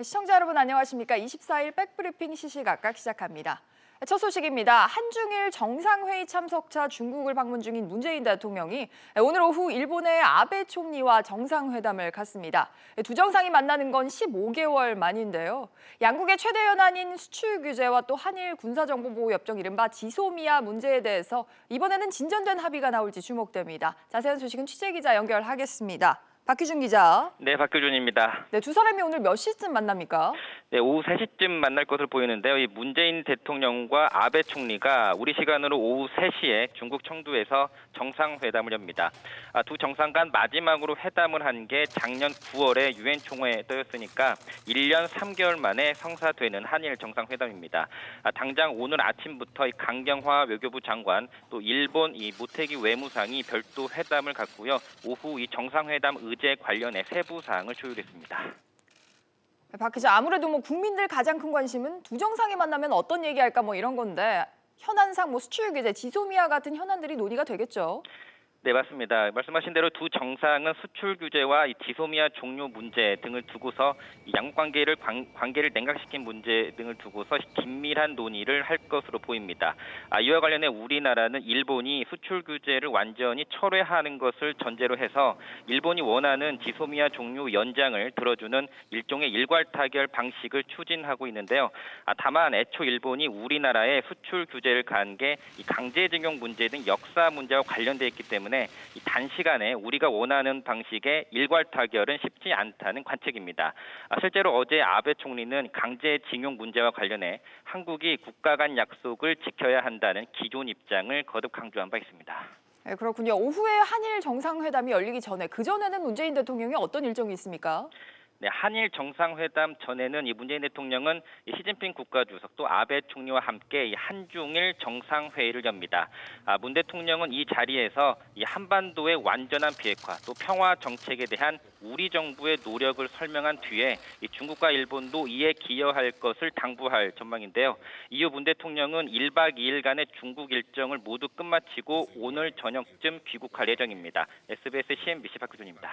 시청자 여러분 안녕하십니까? 24일 백브리핑 시시각각 시작합니다. 첫 소식입니다. 한중일 정상회의 참석차 중국을 방문 중인 문재인 대통령이 오늘 오후 일본의 아베 총리와 정상회담을 갖습니다. 두 정상이 만나는 건 15개월 만인데요. 양국의 최대 현안인 수출 규제와 또 한일 군사정보보호협정 이른바 지소미아 문제에 대해서 이번에는 진전된 합의가 나올지 주목됩니다. 자세한 소식은 취재기자 연결하겠습니다. 박희준 기자. 네, 박규준입니다. 네, 두 사람이 오늘 몇 시쯤 만납니까? 네, 오후 3시쯤 만날 것으로 보이는데요. 이 문재인 대통령과 아베 총리가 우리 시간으로 오후 3시에 중국 청두에서 정상회담을 엽니다. 두 정상 간 마지막으로 회담을 한 게 작년 9월에 유엔 총회 때였으니까 1년 3개월 만에 성사되는 한일 정상회담입니다. 당장 오늘 아침부터 이 강경화 외교부 장관 또 일본 이 모테기 외무상이 별도 회담을 갖고요. 오후 이 정상회담 의제 관련해 세부 사항을 조율했습니다. 박 기자, 아무래도 국민들 가장 큰 관심은 두 정상이 만나면 어떤 얘기할까 이런 건데 현안상 수출 규제, 지소미아 같은 현안들이 논의가 되겠죠. 네, 맞습니다. 말씀하신 대로 두 정상은 수출 규제와 이 지소미아 종료 문제 등을 두고서 양국 관계를 냉각시킨 문제 등을 두고서 긴밀한 논의를 할 것으로 보입니다. 이와 관련해 우리나라는 일본이 수출 규제를 완전히 철회하는 것을 전제로 해서 일본이 원하는 지소미아 종료 연장을 들어주는 일종의 일괄 타결 방식을 추진하고 있는데요. 다만 애초 일본이 우리나라에 수출 규제를 가한 게 강제징용 문제 등 역사 문제와 관련돼 있기 때문에 단시간에 우리가 원하는 방식의 일괄 타결은 쉽지 않다는 관측입니다. 실제로 어제 아베 총리는 강제징용 문제와 관련해 한국이 국가 간 약속을 지켜야 한다는 기존 입장을 거듭 강조한 바 있습니다. 네, 그렇군요. 오후에 한일 정상회담이 열리기 전에 그전에는 문재인 대통령이 어떤 일정이 있습니까? 네, 한일 정상회담 전에는 이 문재인 대통령은 시진핑 국가주석 또 아베 총리와 함께 이 한중일 정상회의를 엽니다. 문 대통령은 이 자리에서 이 한반도의 완전한 비핵화 또 평화 정책에 대한 우리 정부의 노력을 설명한 뒤에 이 중국과 일본도 이에 기여할 것을 당부할 전망인데요. 이후 문 대통령은 1박 2일간의 중국 일정을 모두 끝마치고 오늘 저녁쯤 귀국할 예정입니다. SBS CNBC 박규준입니다.